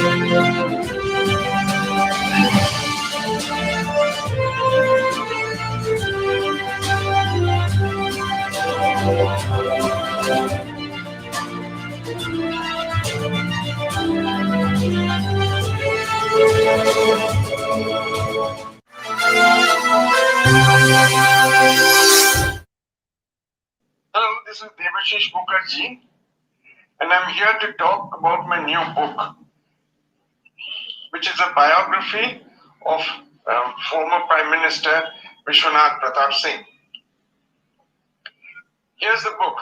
Hello, this is Devashish Mukherjee, and I'm here to talk about my new book, which is a biography of former Prime Minister Vishwanath Pratap Singh. Here's the book.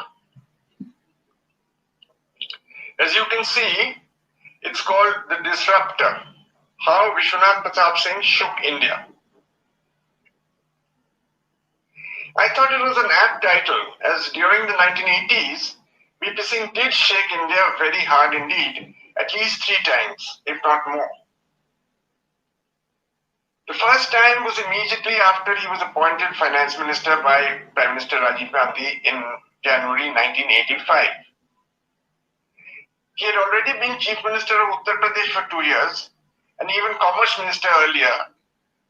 As you can see, it's called The Disruptor: How Vishwanath Pratap Singh Shook India. I thought it was an apt title, as during the 1980s, VP Singh did shake India very hard indeed, at least 3 times, if not more. The first time was immediately after he was appointed finance minister by Prime Minister Rajiv Gandhi in January 1985. He had already been Chief Minister of Uttar Pradesh for 2 years and even Commerce Minister earlier,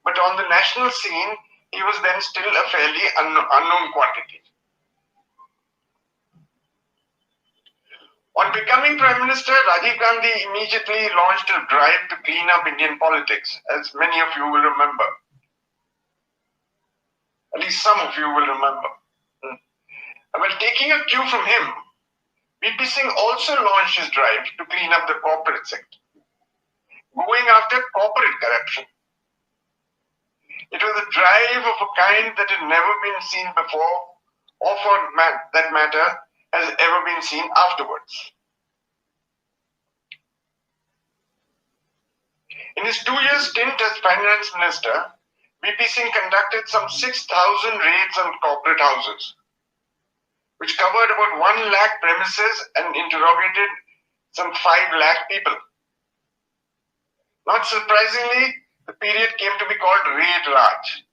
but on the national scene, he was then still a fairly unknown quantity. On becoming Prime Minister, Rajiv Gandhi immediately launched a drive to clean up Indian politics, as many of you will remember. At least some of you will remember. Well, taking a cue from him, VP Singh also launched his drive to clean up the corporate sector, going after corporate corruption. It was a drive of a kind that had never been seen before, or for that matter, has ever been seen afterwards. In his 2-year stint as finance minister, VP Singh conducted some 6,000 raids on corporate houses, which covered about 1 lakh premises and interrogated some 5 lakh people. Not surprisingly, the period came to be called Raid Raj.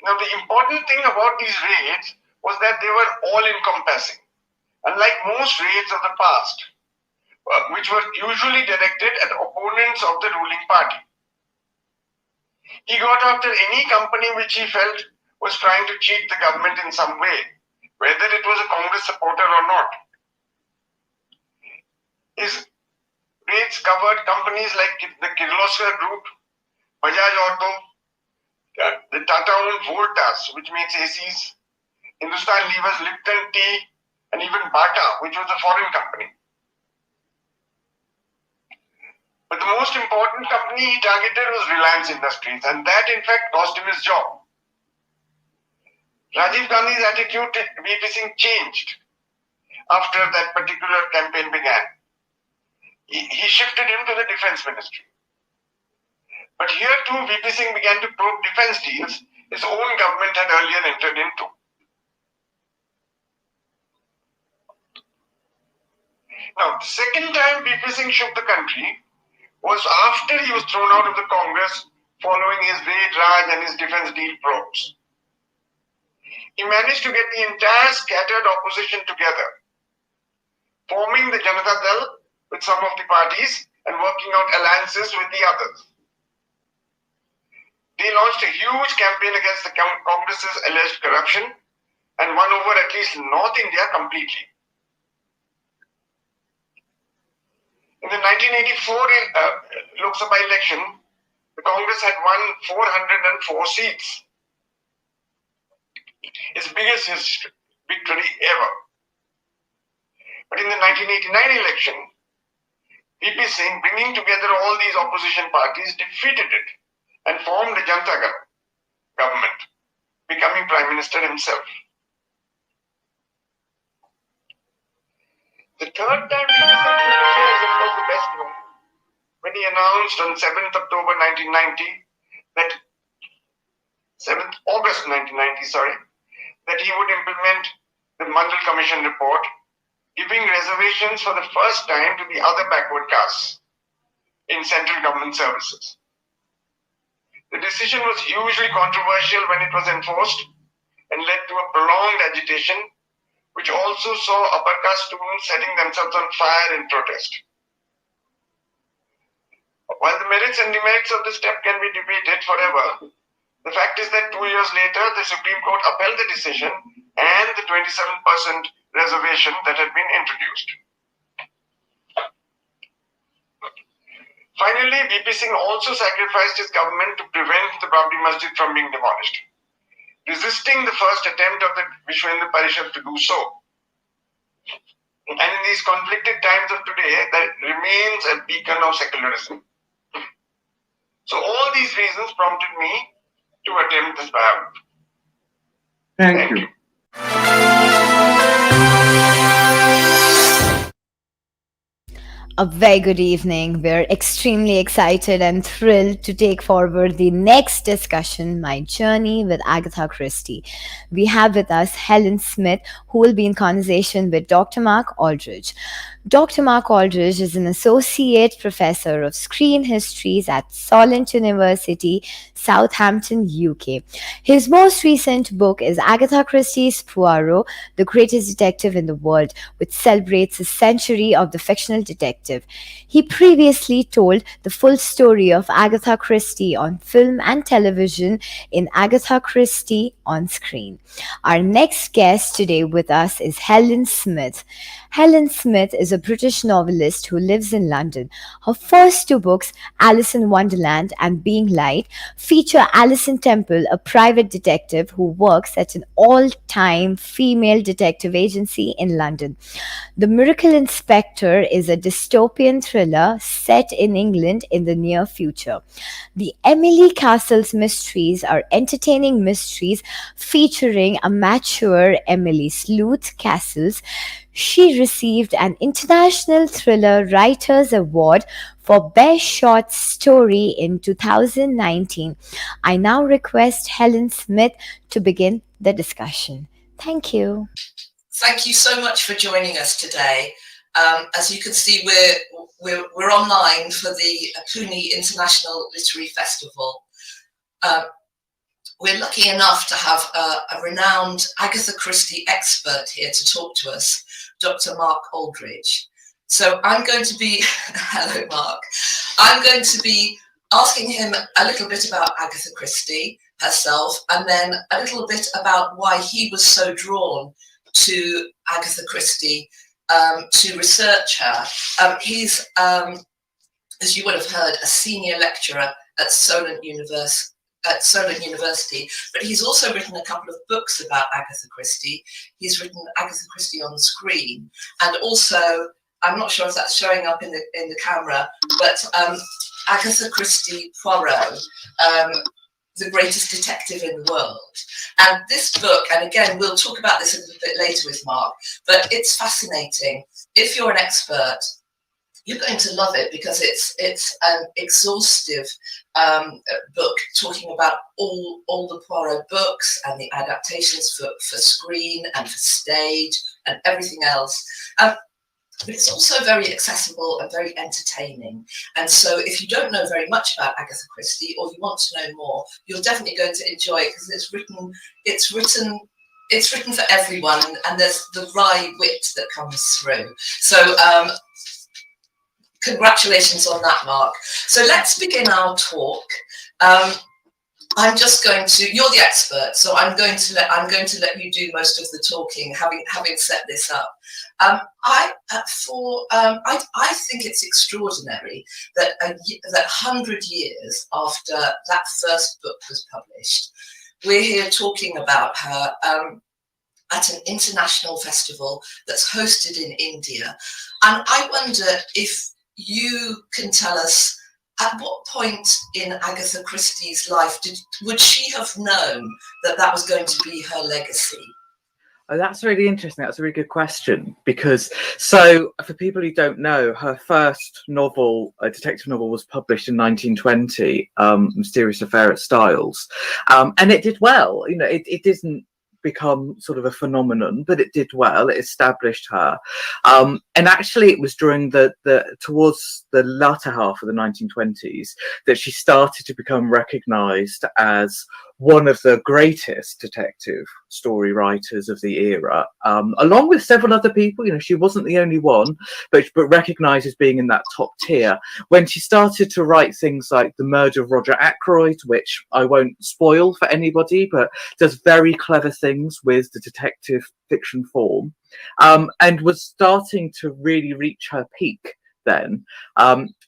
Now, the important thing about these raids was that they were all-encompassing, unlike most raids of the past, which were usually directed at opponents of the ruling party. He got after any company which he felt was trying to cheat the government in some way, whether it was a Congress supporter or not. His raids covered companies like the Kirloskar Group, Bajaj Auto, the Tata-owned Voltas, which makes ACs, Hindustan Lever's Lipton Tea, and even Bata, which was a foreign company. But the most important company he targeted was Reliance Industries, and that in fact cost him his job. Rajiv Gandhi's attitude to VP Singh changed after that particular campaign began. He shifted him to the defense ministry. But here too, VP Singh began to probe defense deals his own government had earlier entered into. Now, the second time VP Singh shook the country was after he was thrown out of the Congress following his Raid Raj and his defense deal probes. He managed to get the entire scattered opposition together, forming the Janata Dal with some of the parties and working out alliances with the others. They launched a huge campaign against the Congress's alleged corruption and won over at least North India completely. In the 1984 Lok Sabha election, the Congress had won 404 seats, its biggest victory ever. But in the 1989 election, VP Singh, bringing together all these opposition parties, defeated it and formed the Janata government, becoming Prime Minister himself. The third time VP Singh took the chair is of course the best known, when he announced on 7th October 1990 that 7th August 1990, that he would implement the Mandal Commission report, giving reservations for the first time to the other backward castes in central government services. The decision was hugely controversial when it was enforced and led to a prolonged agitation which also saw upper caste students setting themselves on fire in protest. While the merits and demerits of this step can be debated forever, the fact is that 2 years later, the Supreme Court upheld the decision and the 27% reservation that had been introduced. Finally, VP Singh also sacrificed his government to prevent the Babri Masjid from being demolished, resisting the first attempt of the Vishwa Hindu Parishad to do so. And in these conflicted times of today, that remains a beacon of secularism. So all these reasons prompted me to attempt this biography. Thank you. A very good evening. We're extremely excited and thrilled to take forward the next discussion, My Journey with Agatha Christie. We have with us Helen Smith, who will be in conversation with Dr. Mark Aldridge. Dr. Mark Aldridge is an associate professor of screen histories at Solent University, Southampton, UK. His most recent book is Agatha Christie's Poirot, the Greatest Detective in the World, which celebrates a century of the fictional detective. He previously told the full story of Agatha Christie on film and television in Agatha Christie on Screen. Our next guest today with us is Helen Smith. Helen Smith is a British novelist who lives in London. Her first two books, Alice in Wonderland and Being Light, feature Alison Temple, a private detective who works at an all-time female detective agency in London. The Miracle Inspector is a dystopian thriller set in England in the near future. The Emily Castles mysteries are entertaining mysteries featuring a mature Emily Sleuth Castles. She received an International Thriller Writers Award for Best Short Story in 2019. I now request Helen Smith to begin the discussion. Thank you. Thank you so much for joining us today. As you can see, we're online for the Pune International Literary Festival. We're lucky enough to have a renowned Agatha Christie expert here to talk to us, Dr. Mark Aldridge. So I'm going to be, hello Mark, I'm going to be asking him a little bit about Agatha Christie herself, and then a little bit about why he was so drawn to Agatha Christie to research her. He's, as you would have heard, a senior lecturer at Solent University, but he's also written a couple of books about Agatha Christie. He's written Agatha Christie on Screen, and also, I'm not sure if that's showing up in the camera, but Agatha Christie Poirot, the Greatest Detective in the World. And this book, and again, we'll talk about this a little bit later with Mark, but it's fascinating. If you're an expert, you're going to love it because it's an exhaustive book talking about all the Poirot books and the adaptations for screen and for stage and everything else. But it's also very accessible and very entertaining. And so if you don't know very much about Agatha Christie or you want to know more, you're definitely going to enjoy it because it's written for everyone, and there's the wry wit that comes through. So congratulations on that, Mark. So let's begin our talk. I'm just going to, you're the expert, so I'm going to let you do most of the talking, having set this up. I think it's extraordinary that 100 years after that first book was published, we're here talking about her at an international festival that's hosted in India. And I wonder if you can tell us, at what point in Agatha Christie's life would she have known that was going to be her legacy? Oh, that's really interesting. That's a really good question, because so for people who don't know, her first novel, a detective novel, was published in 1920, Mysterious Affair at Styles, and it did well. You know, it didn't become sort of a phenomenon, but it did well. It established her, and actually it was during the towards the latter half of the 1920s that she started to become recognized as one of the greatest detective story writers of the era, along with several other people. You know, she wasn't the only one, but recognised as being in that top tier. When she started to write things like The Murder of Roger Ackroyd, which I won't spoil for anybody, but does very clever things with the detective fiction form, and was starting to really reach her peak then.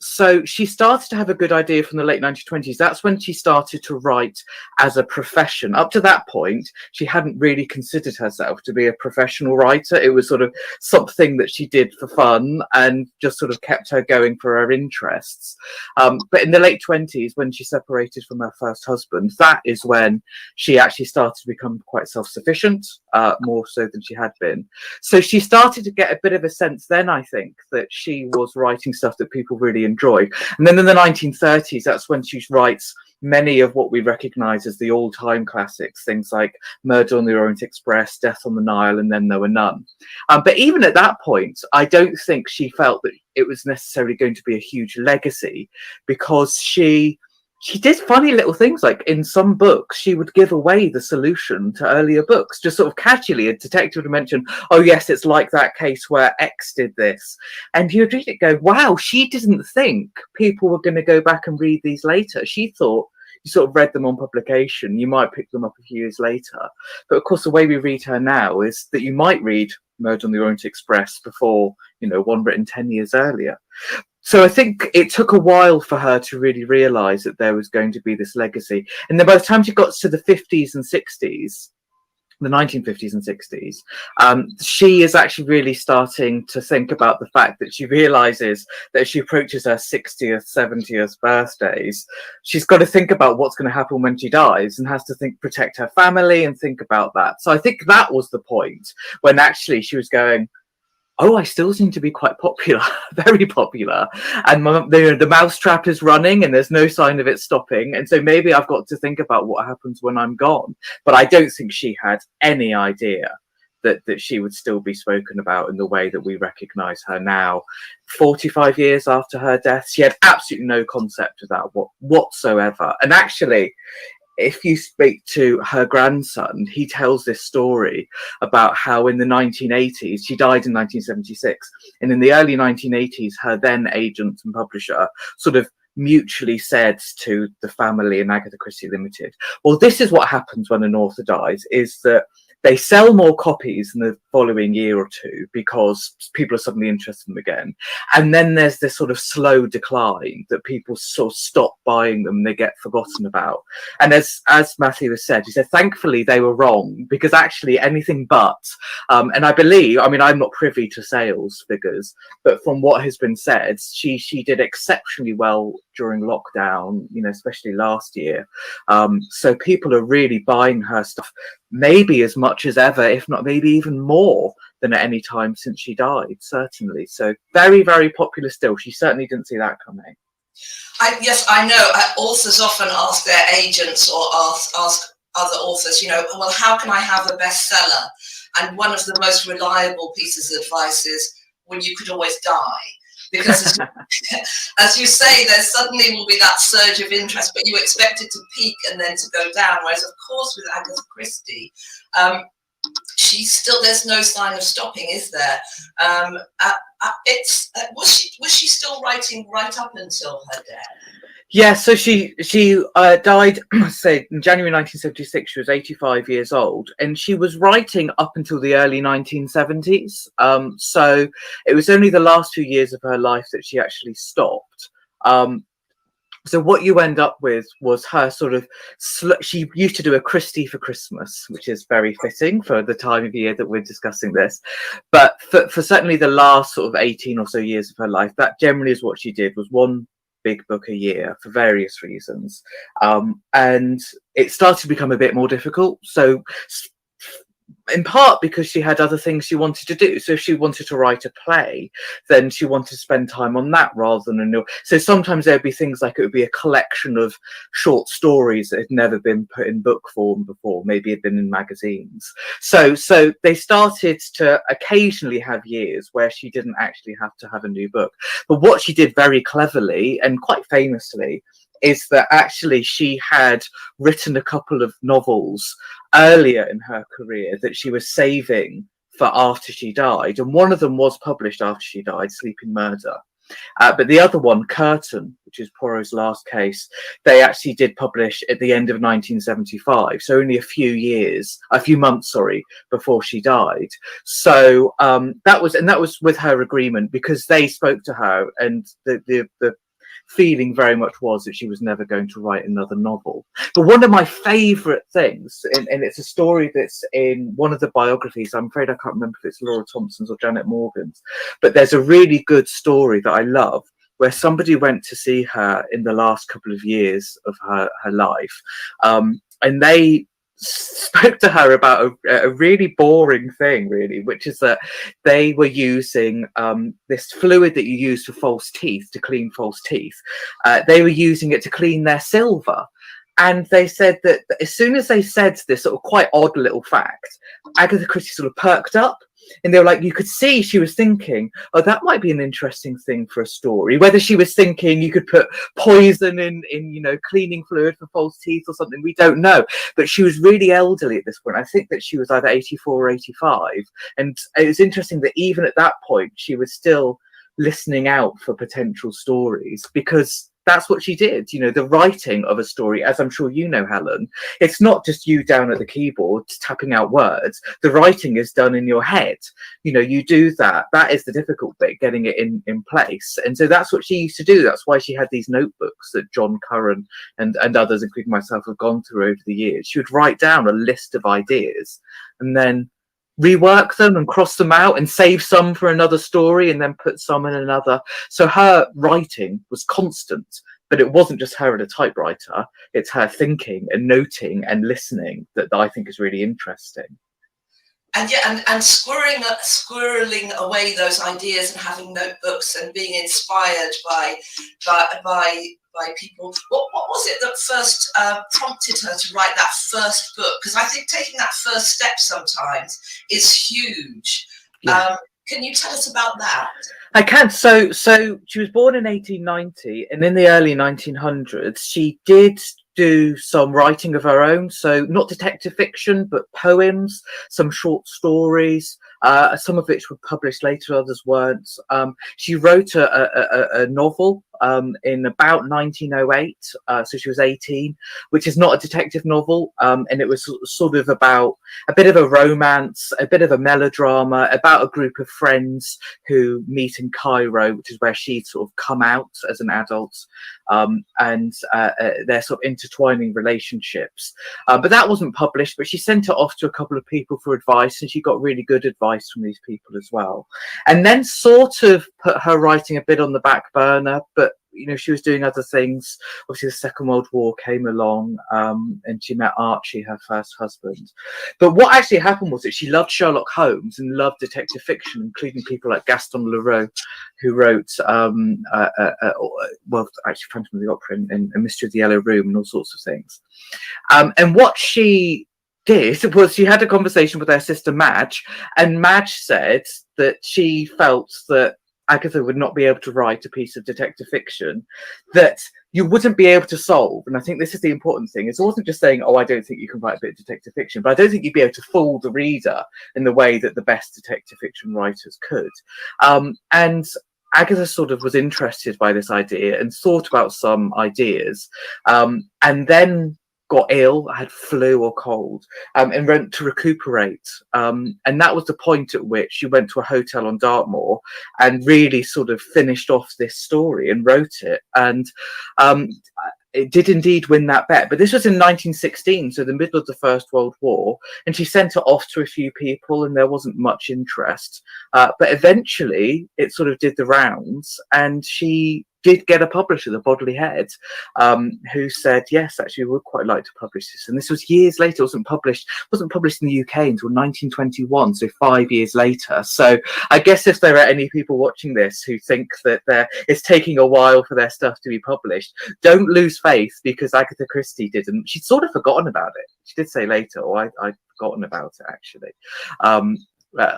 So she started to have a good idea from the late 1920s. That's when she started to write as a profession. Up to that point, she hadn't really considered herself to be a professional writer. It was sort of something that she did for fun and just sort of kept her going for her interests. But in the late 20s, when she separated from her first husband, that is when she actually started to become quite self-sufficient, more so than she had been. So she started to get a bit of a sense then, I think, that she was writing stuff that people really enjoyed. And then in the 1930s, that's when she writes many of what we recognize as the all-time classics, things like Murder on the Orient Express, Death on the Nile, and Then There Were None. But even at that point, I don't think she felt that it was necessarily going to be a huge legacy, because she did funny little things. Like in some books, she would give away the solution to earlier books, just sort of casually. A detective would mention, oh yes, it's like that case where X did this. And you'd read it, go, wow, she didn't think people were going to go back and read these later. She thought you sort of read them on publication, you might pick them up a few years later. But of course, the way we read her now is that you might read Murder on the Orient Express before, you know, one written 10 years earlier. So I think it took a while for her to really realise that there was going to be this legacy. And then by the time she got to the 50s and 60s, the 1950s and 60s, she is actually really starting to think about the fact that she realises that as she approaches her 60th, 70th birthdays, she's got to think about what's going to happen when she dies, and has to protect her family and think about that. So I think that was the point when actually she was going, oh, I still seem to be quite popular, very popular. And the mousetrap is running and there's no sign of it stopping. And so maybe I've got to think about what happens when I'm gone. But I don't think she had any idea that she would still be spoken about in the way that we recognise her now. 45 years after her death, she had absolutely no concept of that whatsoever. And actually, if you speak to her grandson, he tells this story about how in the 1980s, she died in 1976, and in the early 1980s, her then agent and publisher sort of mutually said to the family and Agatha Christie Limited, well, this is what happens when an author dies, is that they sell more copies in the following year or two because people are suddenly interested in them again. And then there's this sort of slow decline that people sort of stop buying them, they get forgotten about. And as Matthew has said, he said, thankfully they were wrong, because actually anything but, and I believe, I mean, I'm not privy to sales figures, but from what has been said, she did exceptionally well during lockdown, you know, especially last year. So people are really buying her stuff, maybe as much as ever, if not maybe even more than at any time since she died, certainly. So very, very popular still. She certainly didn't see that coming. Yes, I know. Authors often ask their agents or ask other authors, you know, well, how can I have a bestseller? And one of the most reliable pieces of advice is, well, you could always die. Because as you say, there suddenly will be that surge of interest, but you expect it to peak and then to go down. Whereas, of course, with Agatha Christie, she's still, there's no sign of stopping, is there? Was she still writing right up until her death? Yeah, so she died, say, in January 1976. She was 85 years old, and she was writing up until the early 1970s. So it was only the last few years of her life that she actually stopped. So what you end up with was her sort of, she used to do a Christie for Christmas, which is very fitting for the time of year that we're discussing this. But for certainly the last sort of 18 or so years of her life, that generally is what she did, was one big book a year for various reasons. And it started to become a bit more difficult. So in part because she had other things she wanted to do. So if she wanted to write a play, then she wanted to spend time on that rather than a new. So sometimes there'd be things like it would be a collection of short stories that had never been put in book form before, maybe had been in magazines. So they started to occasionally have years where she didn't actually have to have a new book. But what she did very cleverly and quite famously is that actually she had written a couple of novels earlier in her career that she was saving for after she died, and one of them was published after she died, Sleeping Murder. But the other one, Curtain, which is Poirot's last case, they actually did publish at the end of 1975, so only a few months, before she died. So that was with her agreement, because they spoke to her, and the feeling very much was that she was never going to write another novel. But one of my favourite things, and it's a story that's in one of the biographies, I'm afraid I can't remember if it's Laura Thompson's or Janet Morgan's, but there's a really good story that I love, where somebody went to see her in the last couple of years of her life, and they spoke to her about a really boring thing, really, which is that they were using this fluid that you use for false teeth, to clean false teeth. They were using it to clean their silver. And they said that as soon as they said this sort of quite odd little fact, Agatha Christie sort of perked up. And they were like, you could see she was thinking, oh, that might be an interesting thing for a story. Whether she was thinking you could put poison in cleaning fluid for false teeth or something, we don't know. But she was really elderly at this point. I think that she was either 84 or 85. And it was interesting that even at that point, she was still listening out for potential stories, because that's what she did. The writing of a story, as I'm sure you know, Helen, it's not just you down at the keyboard tapping out words. The writing is done in your head. You do that. That is the difficult bit, getting it in place. And so that's what she used to do. That's why she had these notebooks that John Curran and others, including myself, have gone through over the years. She would write down a list of ideas and then rework them and cross them out and save some for another story and then put some in another. So her writing was constant, but it wasn't just her at a typewriter. It's her thinking and noting and listening that I think is really interesting. And yeah, and squirreling away those ideas and having notebooks and being inspired by people. What was it that first prompted her to write that first book? Because I think taking that first step sometimes is huge. Yeah. Can you tell us about that? I can. So she was born in 1890, and in the early 1900s, she did do some writing of her own. So not detective fiction, but poems, some short stories, some of which were published later, others weren't. She wrote a novel in about 1908, so she was 18, which is not a detective novel, and it was sort of about a bit of a romance, a bit of a melodrama, about a group of friends who meet in Cairo, which is where she'd sort of come out as an adult, and their sort of intertwining relationships. But that wasn't published, but she sent it off to a couple of people for advice, and she got really good advice from these people as well. And then sort of put her writing a bit on the back burner, but she was doing other things. Obviously, the Second World War came along, and she met Archie, her first husband. But what actually happened was that she loved Sherlock Holmes and loved detective fiction, including people like Gaston Leroux, who wrote, actually, Phantom of the Opera and Mystery of the Yellow Room and all sorts of things. And what she did was she had a conversation with her sister Madge, and Madge said that she felt that Agatha would not be able to write a piece of detective fiction that you wouldn't be able to solve. And I think this is the important thing. It wasn't just saying, oh, I don't think you can write a bit of detective fiction, but I don't think you'd be able to fool the reader in the way that the best detective fiction writers could. And Agatha sort of was interested by this idea and thought about some ideas, and then got ill, had flu or cold, and went to recuperate. And that was the point at which she went to a hotel on Dartmoor and really sort of finished off this story and wrote it. And it did indeed win that bet. But this was in 1916, so the middle of the First World War. And she sent it off to a few people and there wasn't much interest. But eventually it sort of did the rounds, and she did get a publisher, the Bodley Head, who said, yes, actually, we would quite like to publish this. And this was years later. It wasn't published in the UK until 1921, so 5 years later. So I guess if there are any people watching this who think that it's taking a while for their stuff to be published, don't lose faith, because Agatha Christie didn't. She'd sort of forgotten about it. She did say later, I'd forgotten about it, actually.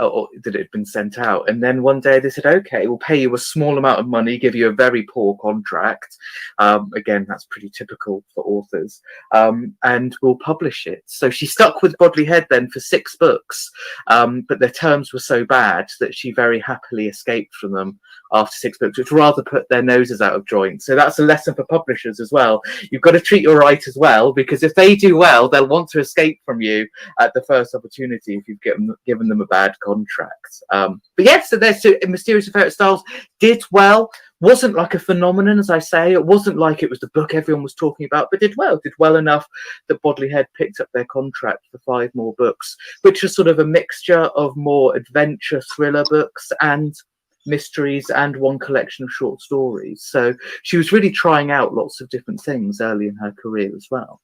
or that it had been sent out. And then one day they said, okay, we'll pay you a small amount of money, give you a very poor contract. Again, that's pretty typical for authors. And we'll publish it. So she stuck with Bodley Head then for 6 books. But their terms were so bad that she very happily escaped from them after 6 books, which rather put their noses out of joint. So that's a lesson for publishers as well. You've got to treat your writers well, because if they do well, they'll want to escape from you at the first opportunity if you've given them a bad contract. But yes, so there's Mysterious Affair at Styles did well. Wasn't like a phenomenon, as I say. It wasn't like it was the book everyone was talking about, but did well enough that Bodley Head picked up their contract for 5 more books, which was sort of a mixture of more adventure thriller books and mysteries and one collection of short stories. So she was really trying out lots of different things early in her career as well.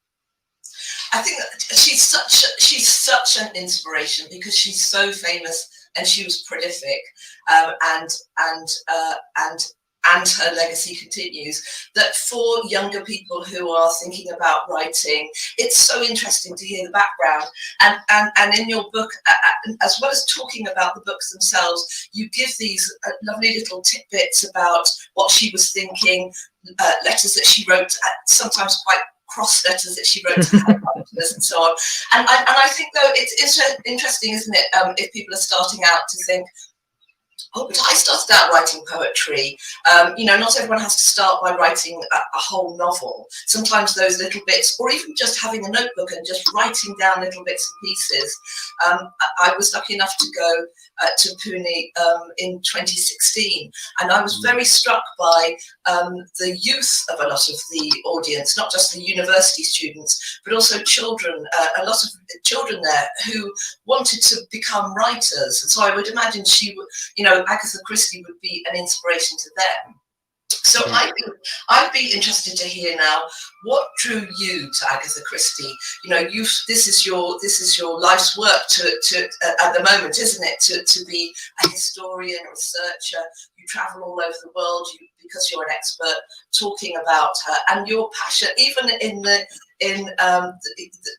I think that she's such an inspiration because she's so famous and she was prolific, and her legacy continues. That for younger people who are thinking about writing, it's so interesting to hear the background. And in your book, as well as talking about the books themselves, you give these lovely little tidbits about what she was thinking, letters that she wrote, sometimes quite cross letters that she wrote to her partners and so on. And I think, though, it's interesting, isn't it, if people are starting out to think, oh, but I started out writing poetry. Not everyone has to start by writing a whole novel. Sometimes those little bits, or even just having a notebook and just writing down little bits and pieces. I was lucky enough to go to Pune in 2016, and I was very struck by the youth of a lot of the audience, not just the university students, but also children, a lot of children there who wanted to become writers. And so I would imagine she would, Agatha Christie would be an inspiration to them. So I'd be interested to hear now, what drew you to Agatha Christie? This is your life's work to at the moment, isn't it? To be a historian, a researcher. You travel all over the world because you're an expert, talking about her and your passion. Even in the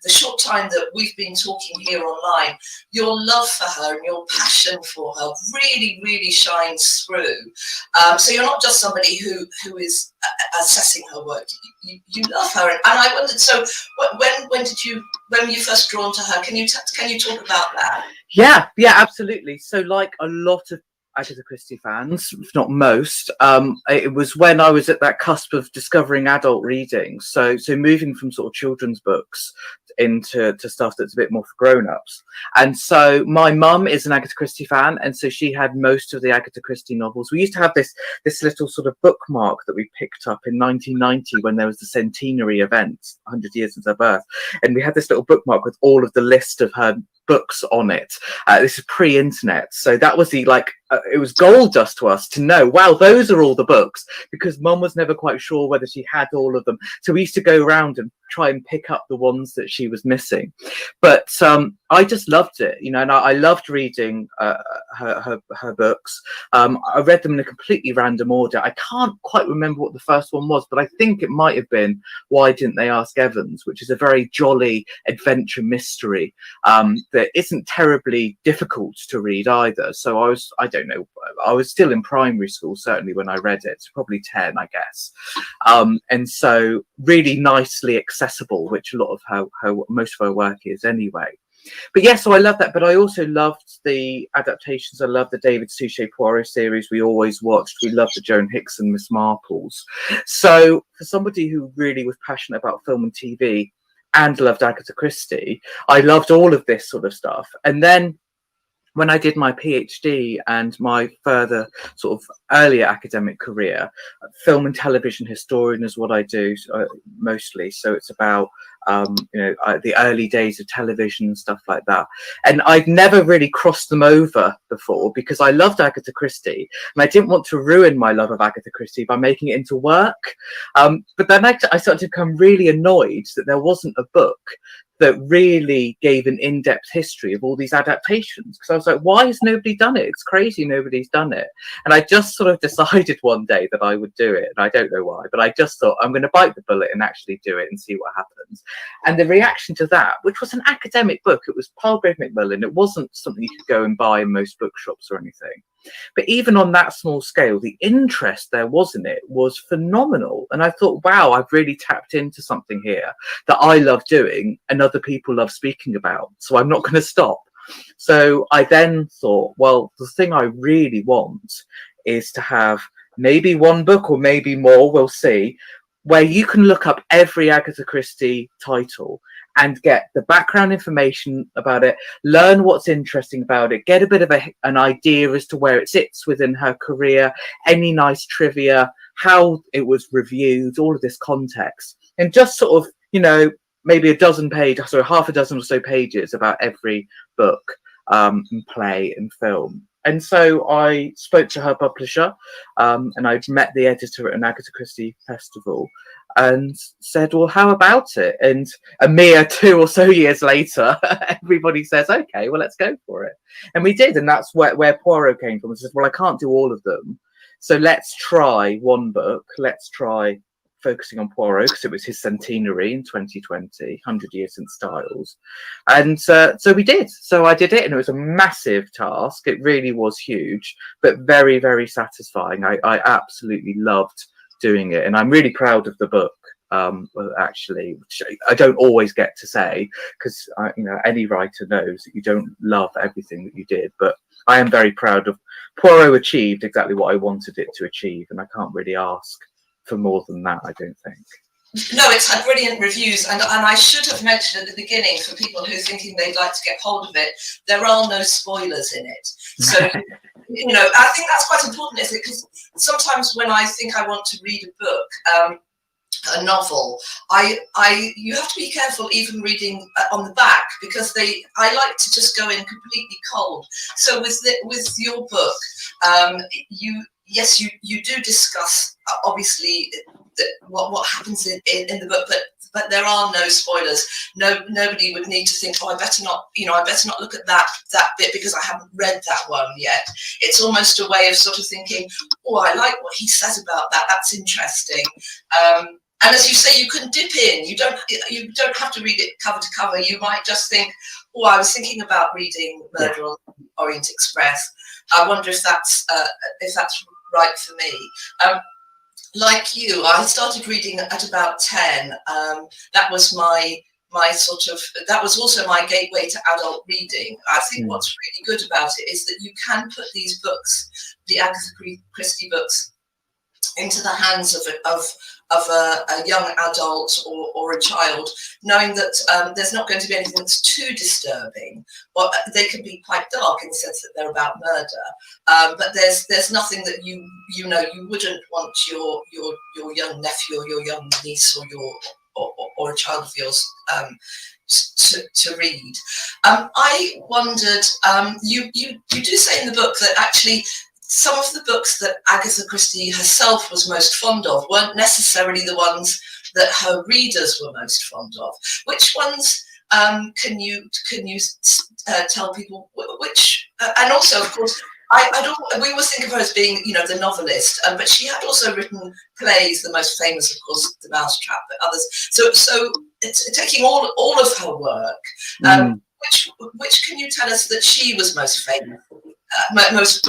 short time that we've been talking here online, your love for her and your passion for her really, really shines through. So you're not just somebody who is assessing her work. You love her, and I wondered. So when were you first drawn to her? Can you talk about that? Yeah, absolutely. So like a lot of Agatha Christie fans, if not most, it was when I was at that cusp of discovering adult reading. So moving from sort of children's books into stuff that's a bit more for grown-ups. And so my mum is an Agatha Christie fan, and so she had most of the Agatha Christie novels. We used to have this little sort of bookmark that we picked up in 1990 when there was the centenary event, 100 years since her birth, and we had this little bookmark with all of the list of her books on it. This is pre-internet, so that was it was gold dust to us to know, wow, those are all the books, because mum was never quite sure whether she had all of them. So we used to go around and try and pick up the ones that she was missing. But I just loved it, and I loved reading her books. I read them in a completely random order. I can't quite remember what the first one was, but I think it might have been Why Didn't They Ask Evans, which is a very jolly adventure mystery that isn't terribly difficult to read either. So I was still in primary school, certainly, when I read it, probably 10, I guess. And so really nicely accessible, which a lot of most of her work is anyway. But yeah, so I love that. But I also loved the adaptations. I loved the David Suchet Poirot series we always watched. We loved the Joan Hickson Miss Marples. So for somebody who really was passionate about film and TV and loved Agatha Christie, I loved all of this sort of stuff. And then when I did my PhD and my further sort of earlier academic career, film and television historian is what I do mostly. So it's about the early days of television and stuff like that. And I'd never really crossed them over before because I loved Agatha Christie and I didn't want to ruin my love of Agatha Christie by making it into work. But then I started to become really annoyed that there wasn't a book that really gave an in-depth history of all these adaptations. Because I was like, why has nobody done it? It's crazy nobody's done it. And I just sort of decided one day that I would do it. And I don't know why, but I just thought I'm going to bite the bullet and actually do it and see what happens. And the reaction to that, which was an academic book, it was Palgrave Macmillan, it wasn't something you could go and buy in most bookshops or anything. But even on that small scale, the interest there was in it was phenomenal. And I thought, wow, I've really tapped into something here that I love doing and other people love speaking about. So I'm not going to stop. So I then thought, well, the thing I really want is to have maybe one book or maybe more, we'll see, where you can look up every Agatha Christie title and get the background information about it, learn what's interesting about it, get a bit of an idea as to where it sits within her career, any nice trivia, how it was reviewed, all of this context, and just sort of, you know, maybe half a dozen or so pages about every book, and play and film. And so I spoke to her publisher, and I met the editor at an Agatha Christie festival and said, well, how about it? And a mere 2 or so years later, everybody says, okay, well, let's go for it. And we did. And that's where Poirot came from. It says, well, I can't do all of them. So let's try one book. Let's try focusing on Poirot, because it was his centenary in 2020, 100 years since Styles. And so we did. So I did it, and it was a massive task. It really was huge, but very, very satisfying. I absolutely loved doing it, and I'm really proud of the book. Actually, which I don't always get to say, because you know, any writer knows that you don't love everything that you did, but I am very proud of Poirot. Achieved exactly what I wanted it to achieve, and I can't really ask for more than that, I don't think. No, it's had brilliant reviews, and I should have mentioned at the beginning, for people who are thinking they'd like to get hold of it, there are no spoilers in it. So, you know, I think that's quite important, isn't it? Because sometimes when I think I want to read a book, a novel, you have to be careful even reading on the back, because I like to just go in completely cold. So with your book, you do discuss obviously what happens in the book, but there are no spoilers. Nobody would need to think, oh, I better not look at that bit because I haven't read that one yet. It's almost a way of sort of thinking, oh, I like what he says about that. That's interesting. And as you say, you can dip in. You don't have to read it cover to cover. You might just think, oh, I was thinking about reading Murder on the Orient Express. I wonder if that's right for me. Like you, I started reading at about 10. That was that was also my gateway to adult reading. I think what's really good about it is that you can put these books, the Agatha Christie books, into the hands of a young adult or a child, knowing that there's not going to be anything that's too disturbing, or they can be quite dark in the sense that they're about murder. But there's nothing that you wouldn't want your young nephew or your young niece or a child of yours to read. I wondered, you do say in the book that actually some of the books that Agatha Christie herself was most fond of weren't necessarily the ones that her readers were most fond of. Which ones can you tell people which? And also, of course, we always think of her as being, the novelist, but she had also written plays. The most famous, of course, The Mousetrap, but others. So it's taking all of her work. Which can you tell us that she was most famous? Most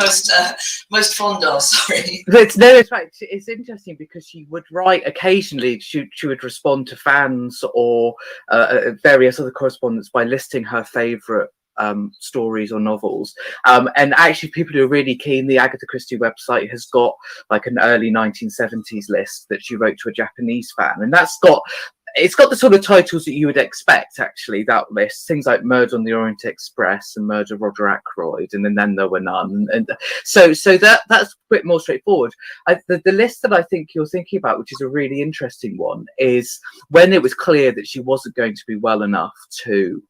fond of, sorry. It's right. It's interesting because she would write occasionally. She would respond to fans or various other correspondents by listing her favourite stories or novels. And actually, people who are really keen, the Agatha Christie website has got like an early 1970s list that she wrote to a Japanese fan, and it's got the sort of titles that you would expect, actually, that list. Things like Murder on the Orient Express and Murder Roger Ackroyd, and then There Were None. And so that's a bit more straightforward. The list that I think you're thinking about, which is a really interesting one, is when it was clear that she wasn't going to be well enough to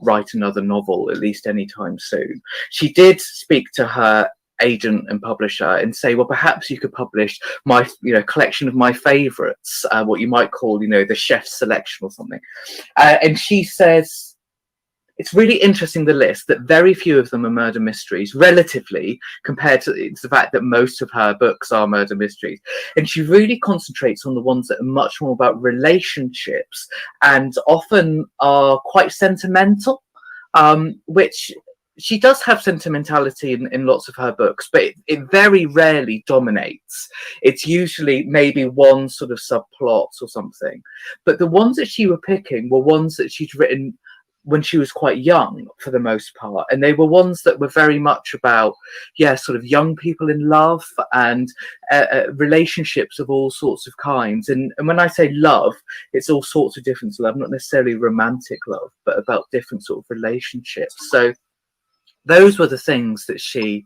write another novel, at least anytime soon. She did speak to her agent and publisher and say, well, perhaps you could publish my, collection of my favourites, what you might call, the chef's selection or something. And she says, it's really interesting, the list, that very few of them are murder mysteries, relatively, compared to the fact that most of her books are murder mysteries. And she really concentrates on the ones that are much more about relationships and often are quite sentimental, which she does have sentimentality in lots of her books, but it very rarely dominates. It's usually maybe one sort of subplot or something. But the ones that she were picking were ones that she'd written when she was quite young, for the most part, and they were ones that were very much about sort of young people in love and relationships of all sorts of kinds. And when I say love, it's all sorts of different love, not necessarily romantic love, but about different sort of relationships. So those were the things that she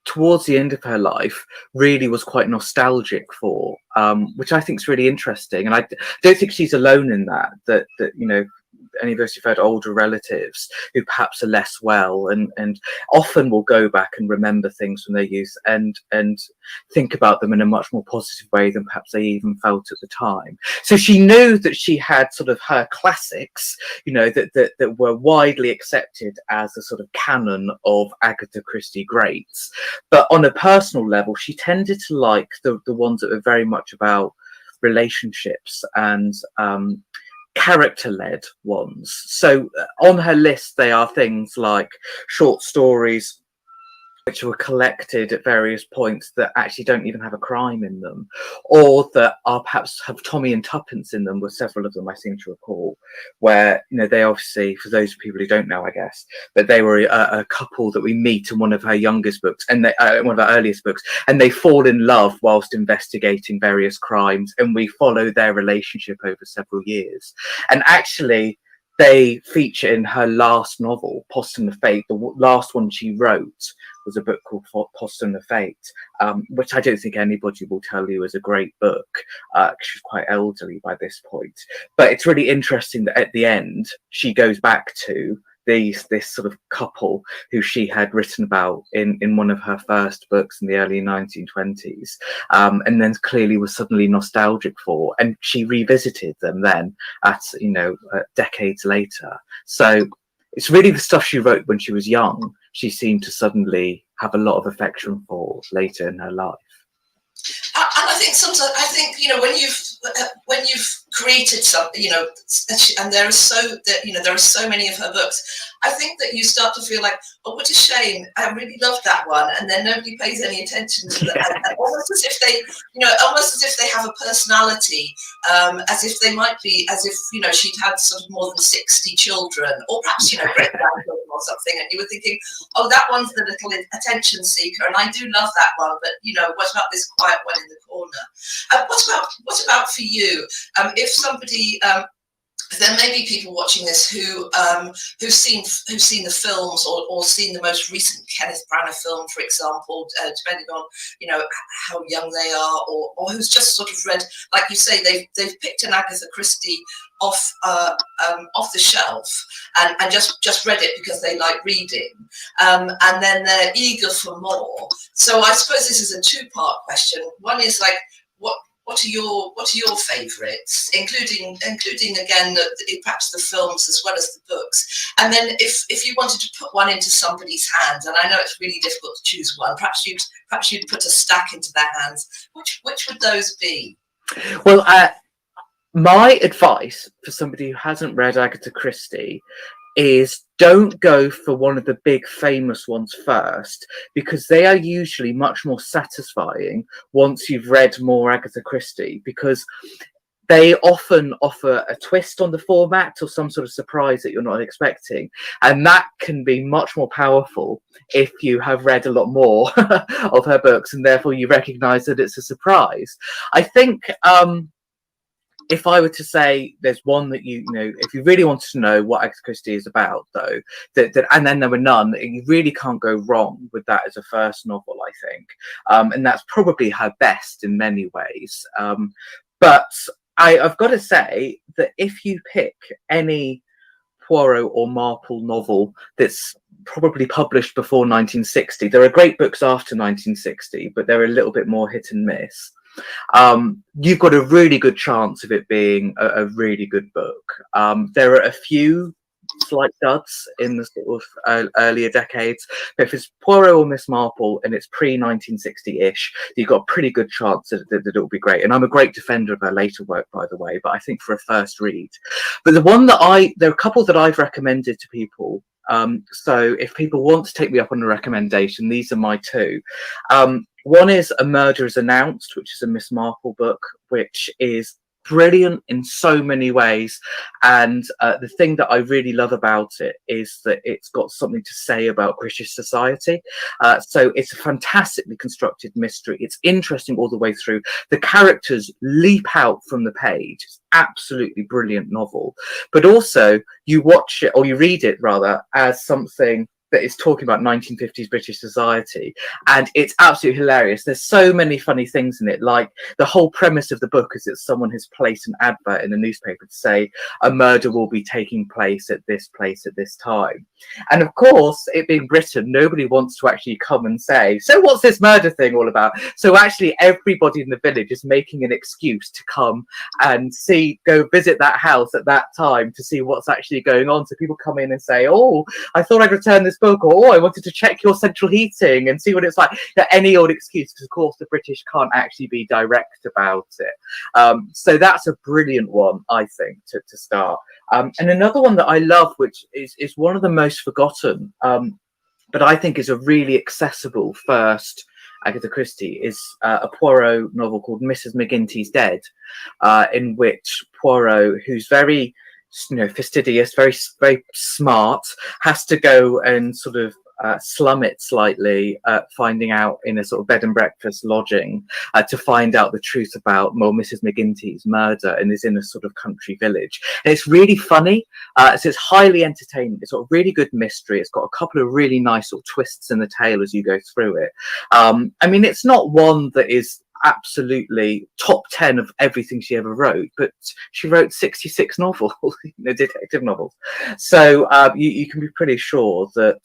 towards the end of her life really was quite nostalgic for, which I think is really interesting. And I don't think she's alone in that any of us who've had older relatives who perhaps are less well and often will go back and remember things from their youth and think about them in a much more positive way than perhaps they even felt at the time. So she knew that she had sort of her classics, that were widely accepted as a sort of canon of Agatha Christie greats. But on a personal level, she tended to like the ones that were very much about relationships and character-led ones. So on her list, they are things like short stories which were collected at various points that actually don't even have a crime in them, or that are perhaps have Tommy and Tuppence in them, with several of them I seem to recall, where they obviously, for those people who don't know, I guess, but they were a couple that we meet in one of her youngest books, and one of her earliest books, and they fall in love whilst investigating various crimes, and we follow their relationship over several years. And actually, they feature in her last novel, Posthum of Fate. The last one she wrote was a book called Posthum of Fate, which I don't think anybody will tell you is a great book. She's quite elderly by this point. But it's really interesting that at the end, she goes back to this sort of couple who she had written about in one of her first books in the early 1920s, and then clearly was suddenly nostalgic for, and she revisited them then at decades later. So it's really the stuff she wrote when she was young she seemed to suddenly have a lot of affection for later in her life. And I think sometimes, when you've created something, and there are so many of her books, I think that you start to feel like, oh, what a shame, I really loved that one, and then nobody pays any attention to them. And almost as if they have a personality, as if they might be, as if she'd had sort of more than 60 children, or perhaps great grandchildren or something, and you were thinking, oh, that one's the little attention seeker, and I do love that one, but what about this quiet one in the corner? What about for you? If somebody, there may be people watching this who've seen the films or seen the most recent Kenneth Branagh film, for example, depending on how young they are, or who's just sort of read, like you say, they've picked an Agatha Christie off the shelf and just read it because they like reading, and then they're eager for more. So I suppose this is a two-part question. One is like, what are your favourites, including again perhaps the films as well as the books? And then if you wanted to put one into somebody's hands, and I know it's really difficult to choose one, perhaps you'd put a stack into their hands. Which would those be? Well, my advice for somebody who hasn't read Agatha Christie is don't go for one of the big famous ones first, because they are usually much more satisfying once you've read more Agatha Christie, because they often offer a twist on the format or some sort of surprise that you're not expecting, and that can be much more powerful if you have read a lot more of her books and therefore you recognize that it's a surprise. I think if I were to say there's one that if you really wanted to know what Agatha Christie is about, though, and then there were none, you really can't go wrong with that as a first novel, I think. And that's probably her best in many ways. But I've got to say that if you pick any Poirot or Marple novel that's probably published before 1960. There are great books after 1960, but they're a little bit more hit and miss. You've got a really good chance of it being a really good book. There are a few slight duds in the sort of earlier decades, but if it's Poirot or Miss Marple and it's pre-1960-ish, you've got a pretty good chance that it'll be great. And I'm a great defender of her later work, by the way, but I think for a first read. But the one that there are a couple that I've recommended to people. So if people want to take me up on a recommendation, these are my two. One is A Murder is Announced, which is a Miss Marple book, which is brilliant in so many ways, and the thing that I really love about it is that it's got something to say about British society. So it's a fantastically constructed mystery. It's interesting all the way through. The characters leap out from the page. It's absolutely brilliant novel, but also you watch it, or you read it rather, as something that is talking about 1950s British society, and it's absolutely hilarious. There's so many funny things in it, like the whole premise of the book is that someone has placed an advert in the newspaper to say a murder will be taking place at this time, and of course, it being Britain, nobody wants to actually come and say, so what's this murder thing all about? So actually everybody in the village is making an excuse to come and go visit that house at that time to see what's actually going on. So people come in and say, oh, I thought I'd return this book, or oh, I wanted to check your central heating and see what it's like. Any old excuse, because of course the British can't actually be direct about it. So that's a brilliant one, I think, to start. And another one that I love, which is one of the most forgotten, but I think is a really accessible first Agatha Christie, is a Poirot novel called Mrs. Mcginty's Dead, in which Poirot, who's very fastidious, very smart, has to go and sort of slum it slightly, finding out in a sort of bed and breakfast lodging to find out the truth about Mrs. Mcginty's murder, and is in a sort of country village. And it's really funny. So it's highly entertaining. It's got a really good mystery. It's got a couple of really nice sort of twists in the tale as you go through it. I mean, it's not one that is absolutely top 10 of everything she ever wrote, but she wrote 66 novels, detective novels. So you can be pretty sure that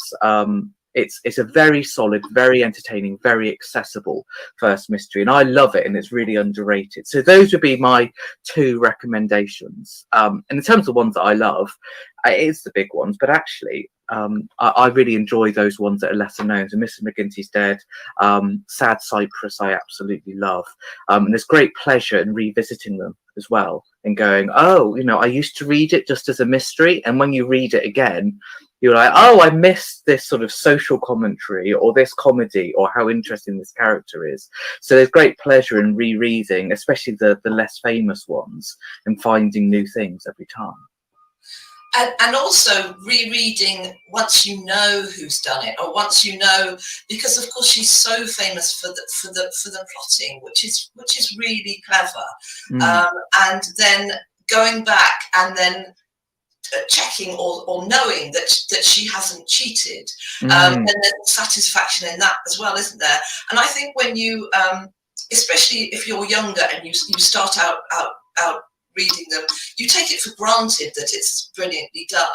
it's a very solid, very entertaining, very accessible first mystery, and I love it, and it's really underrated. So those would be my two recommendations. And in terms of ones that I love, it's the big ones, but actually I really enjoy those ones that are lesser known. So Mrs. Mcginty's Dead, Sad Cypress, I absolutely love, and there's great pleasure in revisiting them as well, and going, oh, I used to read it just as a mystery, and when you read it again, you're like, oh, I missed this sort of social commentary or this comedy or how interesting this character is. So there's great pleasure in rereading, especially the less famous ones, and finding new things every time. And also rereading once you know who's done it, or once you know, because of course she's so famous for the plotting, which is really clever. And then going back and then checking or knowing that she hasn't cheated, and there's satisfaction in that as well, isn't there? And I think when you, especially if you're younger and you start out reading them, you take it for granted that it's brilliantly done,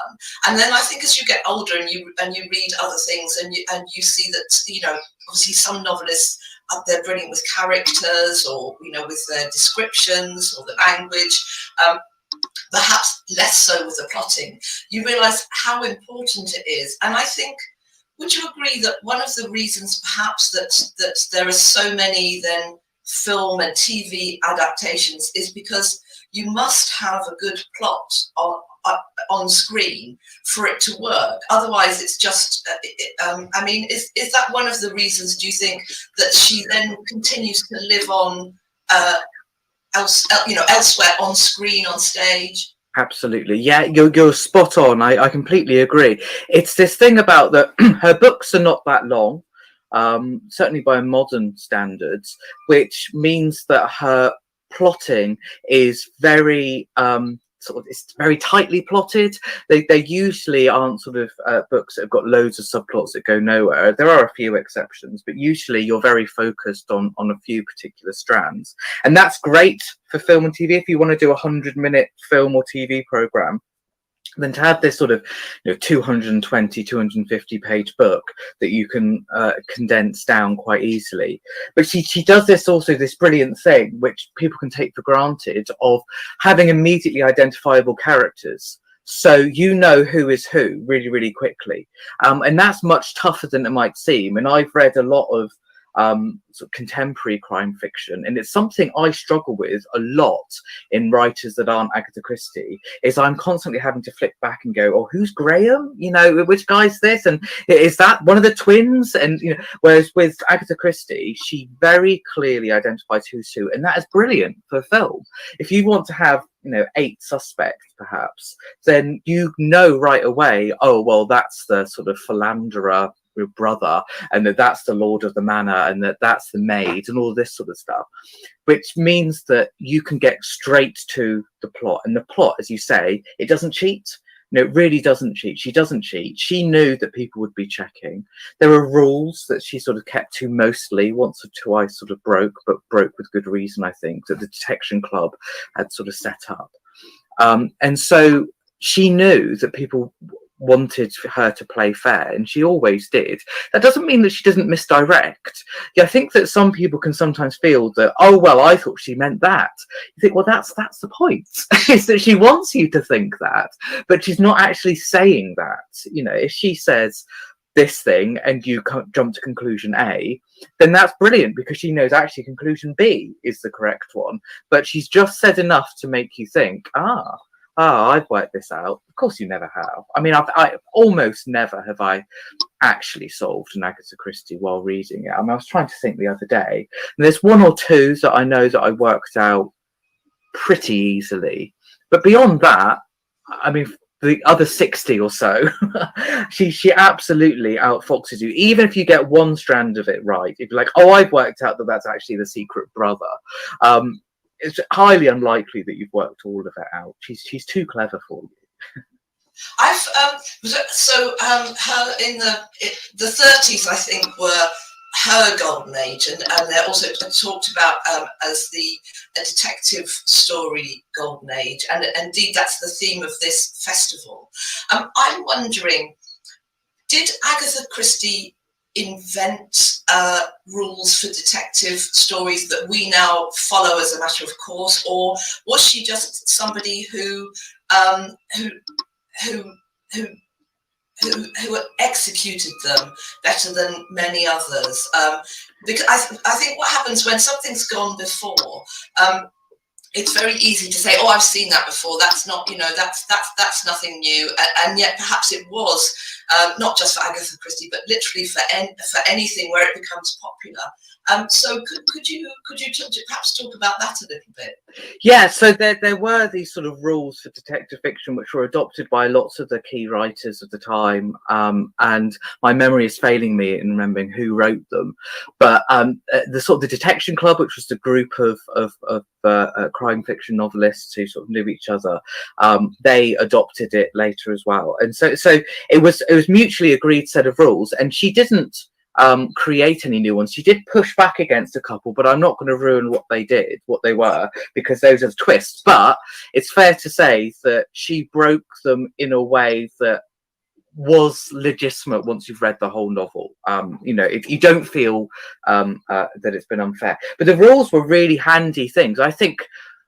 and then I think as you get older and you read other things and you see that obviously some novelists they're brilliant with characters, or with their descriptions or the language, perhaps less so with the plotting. You realise how important it is, and I think, would you agree that one of the reasons perhaps that there are so many then film and TV adaptations is because you must have a good plot on screen for it to work. Otherwise, it's just. I mean, is that one of the reasons? Do you think that she then continues to live on elsewhere, on screen, on stage? Absolutely, yeah, you're spot on. I completely agree. It's this thing about that her books are not that long, certainly by modern standards, which means that her plotting is very it's very tightly plotted. They usually aren't sort of books that have got loads of subplots that go nowhere. There are a few exceptions, but usually you're very focused on a few particular strands, and that's great for film and TV. If you want to do a 100-minute film or TV program, than to have this sort of 220, 250 page book that you can condense down quite easily. But she does this also, this brilliant thing which people can take for granted, of having immediately identifiable characters, so you know who is who really, really quickly, and that's much tougher than it might seem. And I've read a lot of sort of contemporary crime fiction, and it's something I struggle with a lot in writers that aren't Agatha Christie, is I'm constantly having to flick back and go, oh, who's Graham, which guy's this, and is that one of the twins? And whereas with Agatha Christie, she very clearly identifies who's who, and that is brilliant for film. If you want to have 8 suspects perhaps, then right away, oh well, that's the sort of philanderer brother, and that's the lord of the manor, and that's the maid, and all this sort of stuff, which means that you can get straight to the plot. And the plot, as you say, it doesn't cheat. It really doesn't cheat. She doesn't cheat. She knew that people would be checking. There are rules that she sort of kept to, mostly once or twice sort of broke, but broke with good reason, I think, that the detection club had sort of set up. And so she knew that people wanted her to play fair, and she always did. That doesn't mean that she doesn't misdirect. I think that some people can sometimes feel that, oh well, I thought she meant that. You think, well, that's the point, is that she wants you to think that, but she's not actually saying that. If she says this thing and you jump to conclusion A, then that's brilliant, because she knows actually conclusion B is the correct one, but she's just said enough to make you think, I've worked this out. Of course you never have. I mean, I almost never have I actually solved an Agatha Christie while reading it. I was trying to think the other day, and there's 1 or 2 that I know that I worked out pretty easily. But beyond that, I mean, the other 60 or so, she absolutely outfoxes you. Even if you get one strand of it right, if you're like, oh, I've worked out that that's actually the secret brother. It's highly unlikely that you've worked all of it out. She's too clever for you. I've her in the 30s, I think, were her golden age, and they're also talked about as a detective story golden age, and indeed that's the theme of this festival. I'm wondering, did Agatha Christie invent rules for detective stories that we now follow as a matter of course, or was she just somebody who executed them better than many others? Because I think what happens when something's gone before, it's very easy to say, oh, I've seen that before. That's not, that's nothing new. And yet perhaps it was, not just for Agatha Christie, but literally for anything where it becomes popular. So could you perhaps talk about that a little bit? Yeah, so there were these sort of rules for detective fiction which were adopted by lots of the key writers of the time, and my memory is failing me in remembering who wrote them. But the sort of the Detection Club, which was the group of crime fiction novelists who sort of knew each other, they adopted it later as well. And so it was mutually agreed set of rules, and she didn't create any new ones. She did push back against a couple, but I'm not going to ruin what they were, because those are twists. But it's fair to say that she broke them in a way that was legitimate once you've read the whole novel. If you don't feel that it's been unfair. But the rules were really handy things. I think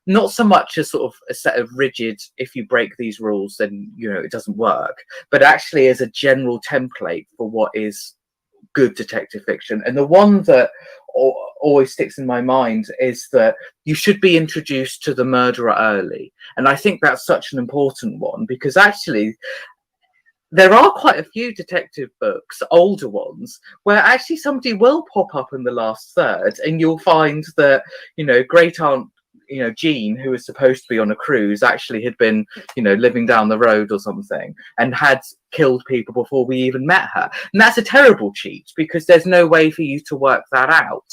not so much as sort of a set of rigid, if you break these rules, then, it doesn't work, but actually as a general template for what is good detective fiction. And the one that always sticks in my mind is that you should be introduced to the murderer early. And I think that's such an important one, because actually there are quite a few detective books, older ones, where actually somebody will pop up in the last third, and you'll find that, great aunt, Jean, who was supposed to be on a cruise, actually had been, living down the road or something, and had killed people before we even met her. And that's a terrible cheat, because there's no way for you to work that out.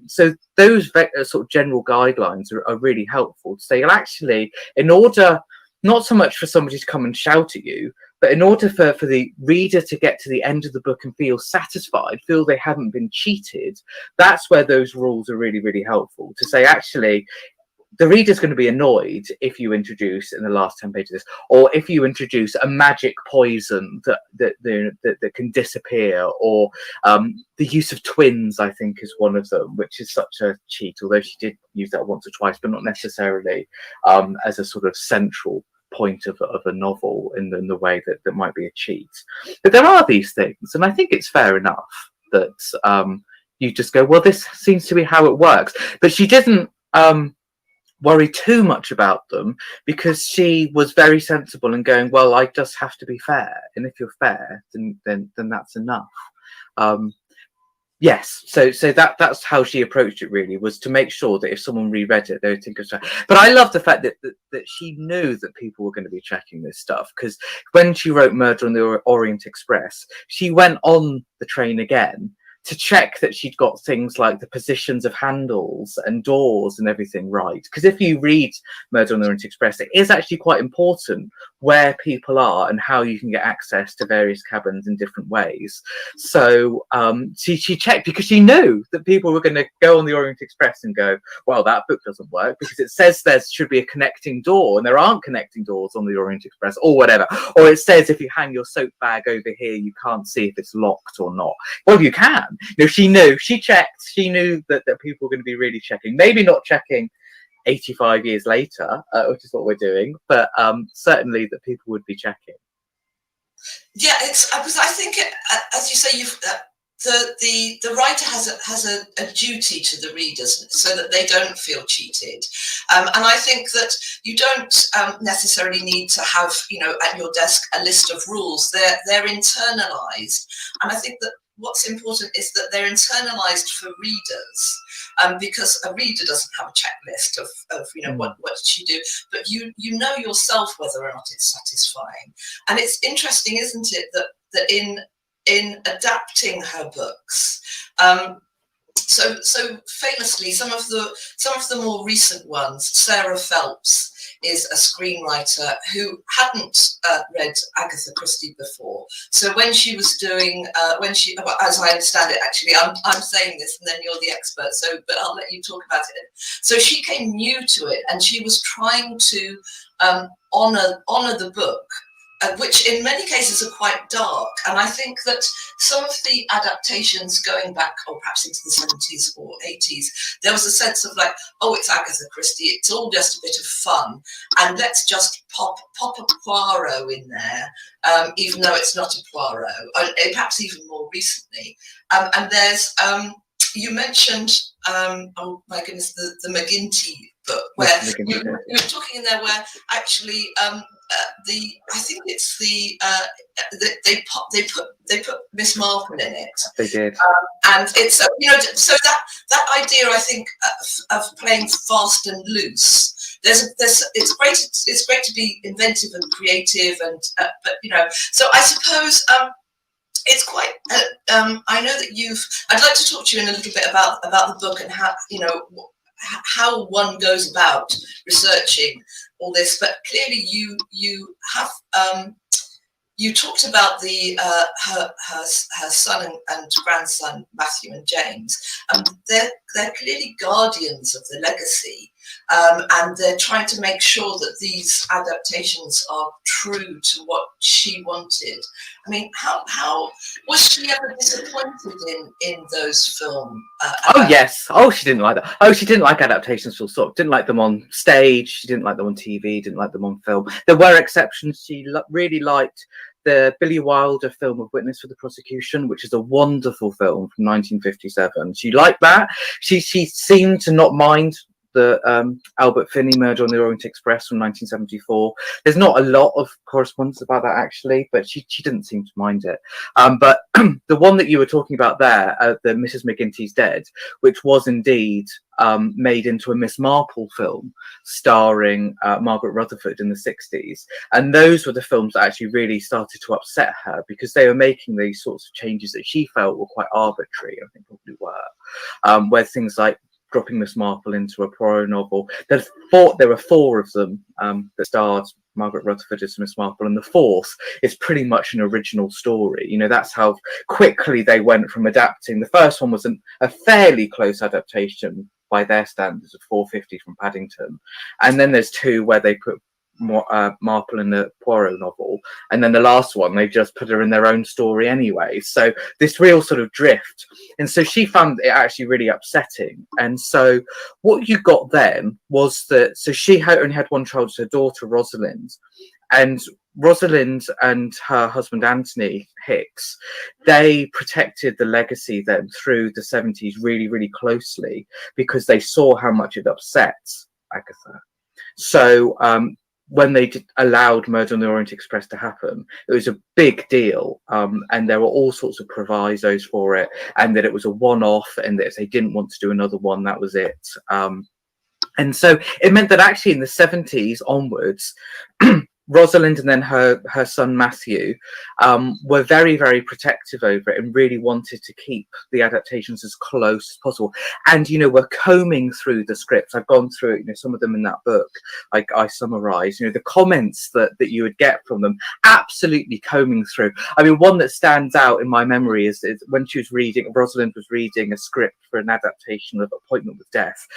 So those sort of general guidelines are really helpful to say, well, actually, in order, not so much for somebody to come and shout at you, but in order for the reader to get to the end of the book and feel satisfied, feel they haven't been cheated, that's where those rules are really, really helpful. To say, actually, the reader's going to be annoyed if you introduce in the last 10 pages, or if you introduce a magic poison that can disappear, or the use of twins, I think, is one of them, which is such a cheat, although she did use that once or twice, but not necessarily as a sort of central point of a novel in the way that might be a cheat. But there are these things, and I think it's fair enough that you just go, well, this seems to be how it works. But she didn't worry too much about them, because she was very sensible and going, well, I just have to be fair, and if you're fair, then that's enough. Yes, so that's how she approached it, really, was to make sure that if someone reread it, they would think of it. But I love the fact that she knew that people were going to be checking this stuff, because when she wrote Murder on the Orient Express, she went on the train again to check that she'd got things like the positions of handles and doors and everything right. Because if you read Murder on the Orient Express, it is actually quite important where people are and how you can get access to various cabins in different ways. So she checked, because she knew that people were going to go on the Orient Express and go, well, that book doesn't work because it says there should be a connecting door, and there aren't connecting doors on the Orient Express, or whatever. Or it says if you hang your soap bag over here, you can't see if it's locked or not. Well, you can. You know, she knew, she checked, she knew that people were going to be really checking. Maybe not checking 85 years later, which is what we're doing, but certainly that people would be checking. Yeah, it's because I think, as you say, the writer has a duty to the readers so that they don't feel cheated, and I think that you don't necessarily need to have, you know, at your desk a list of rules. They're internalized, and I think that what's important is that they're internalized for readers, because a reader doesn't have a checklist of you know, what did she do, but you know yourself whether or not it's satisfying. And it's interesting, isn't it, that in adapting her books, so famously, some of the more recent ones, Sarah Phelps is a screenwriter who hadn't read Agatha Christie before. So when she was doing, as I understand it, actually, I'm saying this and then you're the expert, but I'll let you talk about it. So she came new to it, and she was trying to honor the book, which in many cases are quite dark. And I think that some of the adaptations going back, or perhaps into the 70s or 80s, there was a sense of like, oh, it's Agatha Christie, it's all just a bit of fun, and let's just pop a Poirot in there, even though it's not a Poirot, perhaps even more recently. And there's, you mentioned, oh my goodness, the Mcginty book, where you were talking in there where actually, I think it's they put Miss Marple in it. They did, and it's you know, so that idea, I think, of playing fast and loose. It's great to be inventive and creative, and but you know, so I suppose it's quite. I know that I'd like to talk to you in a little bit about the book and how, you know, how one goes about researching all this, but clearly you have you talked about her son and grandson Matthew and James. They're clearly guardians of the legacy, and they're trying to make sure that these adaptations are true to what she wanted. I mean, how was she ever disappointed in those film? Oh yes. Oh, she didn't like that. Oh, she didn't like adaptations. Full stop. Didn't like them on stage. She didn't like them on TV. Didn't like them on film. There were exceptions. She really liked the Billy Wilder film of Witness for the Prosecution, which is a wonderful film from 1957. She liked that. She seemed to not mind the Albert Finney Murder on the Orient Express from 1974. There's not a lot of correspondence about that, actually, but she didn't seem to mind it. But the one that you were talking about there, the Mrs. Mcginty's Dead, which was indeed made into a Miss Marple film starring Margaret Rutherford in the 60s. And those were the films that actually really started to upset her, because they were making these sorts of changes that she felt were quite arbitrary, I think probably were, where things like dropping Miss Marple into a Poirot novel. There were four of them that starred Margaret Rutherford as Miss Marple, and the fourth is pretty much an original story. You know, that's how quickly they went from adapting. The first one was a fairly close adaptation by their standards of 450 from Paddington, and then there's 2 where they put Marple in the Poirot novel, and then the last one they just put her in their own story anyway. So this real sort of drift, and so she found it actually really upsetting. And so what you got then was that, so she only had one child, her daughter Rosalind, and Rosalind and her husband Anthony Hicks, they protected the legacy then through the 70s really, really closely, because they saw how much it upset Agatha. So when they allowed Murder on the Orient Express to happen, it was a big deal, and there were all sorts of provisos for it, and that it was a one-off, and that if they didn't want to do another one, that was it. And so it meant that actually in the 70s onwards, Rosalind and then her son Matthew were very, very protective over it, and really wanted to keep the adaptations as close as possible. And, you know, we're combing through the scripts. I've gone through it, you know, some of them in that book. I summarise, you know, the comments that you would get from them, absolutely combing through. I mean, one that stands out in my memory is when she was reading, Rosalind was reading a script for an adaptation of Appointment with Death.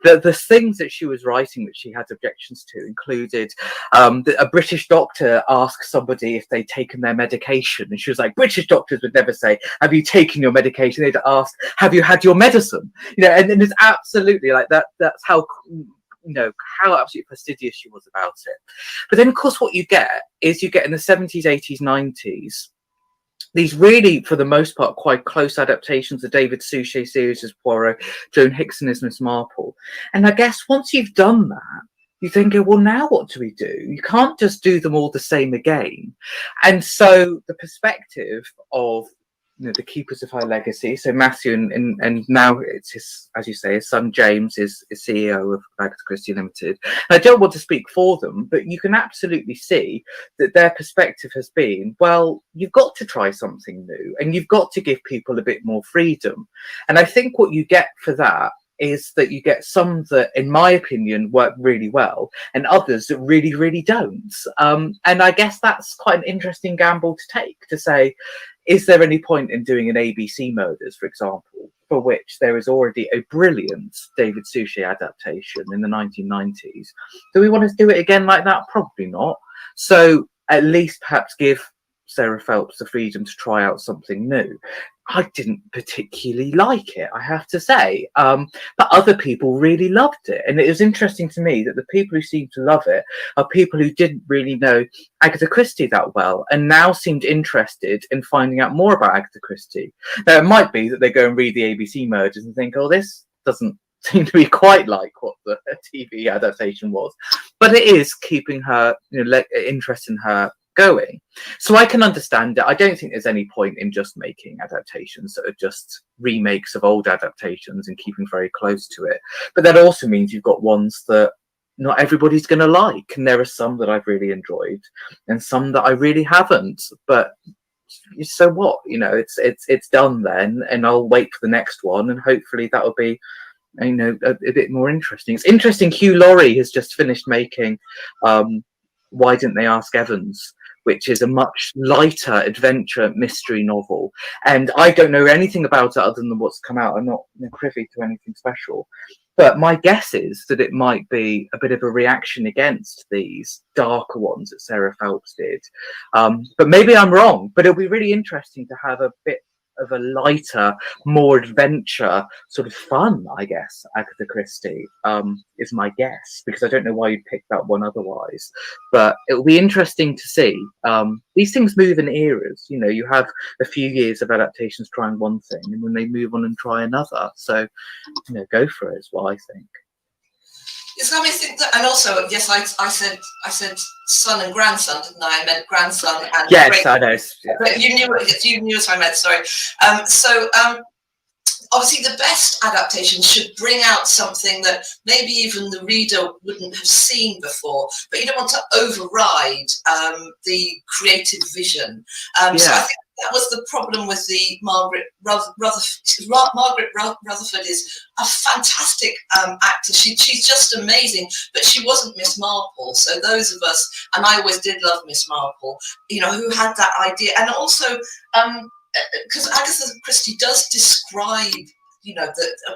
The things that she was writing that she had objections to included a British doctor asked somebody if they'd taken their medication, and she was like, British doctors would never say, have you taken your medication? They'd ask, have you had your medicine? You know, and it's absolutely like that. That's how, you know, how absolutely fastidious she was about it. But then, of course, what you get in the 70s, 80s, 90s, these really, for the most part, quite close adaptations. The David Suchet series as Poirot, Joan Hickson as Miss Marple. And I guess once you've done that, you think, well, now what do we do? You can't just do them all the same again. And so the perspective of, you know, the keepers of her legacy, so Matthew and now it's his, as you say, his son James is CEO of Agatha Christie Limited. And I don't want to speak for them, but you can absolutely see that their perspective has been, well, you've got to try something new, and you've got to give people a bit more freedom. And I think what you get for that is that you get some that, in my opinion, work really well, and others that really, really don't. And I guess that's quite an interesting gamble to take, to say, is there any point in doing an ABC Murders, for example, for which there is already a brilliant David Suchet adaptation in the 1990s? Do we want to do it again like that? Probably not. So at least perhaps give Sarah Phelps the freedom to try out something new. I didn't particularly like it, I have to say, but other people really loved it. And it was interesting to me that the people who seemed to love it are people who didn't really know Agatha Christie that well, and now seemed interested in finding out more about Agatha Christie. Now, it might be that they go and read the ABC Murders and think, oh, this doesn't seem to be quite like what the TV adaptation was, but it is keeping her, you know, interest in her going. So I can understand it. I don't think there's any point in just making adaptations that are just remakes of old adaptations and keeping very close to it. But that also means you've got ones that not everybody's going to like, and there are some that I've really enjoyed and some that I really haven't. But so what? You know, it's done then, and I'll wait for the next one, and hopefully that'll be, you know, a bit more interesting. It's interesting. Hugh Laurie has just finished making Why Didn't They Ask Evans, which is a much lighter adventure mystery novel. And I don't know anything about it other than what's come out. I'm not privy to anything special. But my guess is that it might be a bit of a reaction against these darker ones that Sarah Phelps did. But maybe I'm wrong. But it'll be really interesting to have a bit of a lighter, more adventure, sort of fun, I guess, Agatha Christie, is my guess, because I don't know why you'd pick that one otherwise. But it'll be interesting to see. These things move in eras. You know, you have a few years of adaptations trying one thing, and then they move on and try another. So, you know, go for it is what I think. It's got me think that, and also, yes, I said son and grandson, didn't I? I meant grandson and yes, great. I know. Yeah. But you knew what I meant. Sorry. Obviously, the best adaptation should bring out something that maybe even the reader wouldn't have seen before, but you don't want to override the creative vision. So I think that was the problem with the Margaret Rutherford. Margaret Rutherford is a fantastic actor. She's just amazing, but she wasn't Miss Marple. So those of us, and I always did love Miss Marple, you know, who had that idea, and also because Agatha Christie does describe you know,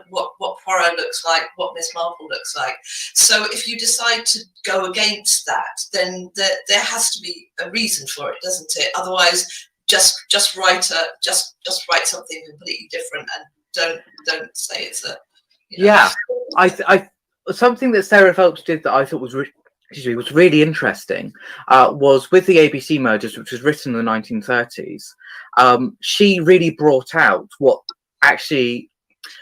what Poirot looks like, what Miss Marple looks like. So if you decide to go against that, then there has to be a reason for it, doesn't it? Otherwise, just write something completely different and don't say it's a, you know. Yeah, I something that Sarah Phelps did that I thought was really interesting was with the ABC murders, which was written in the 1930s. She really brought out what actually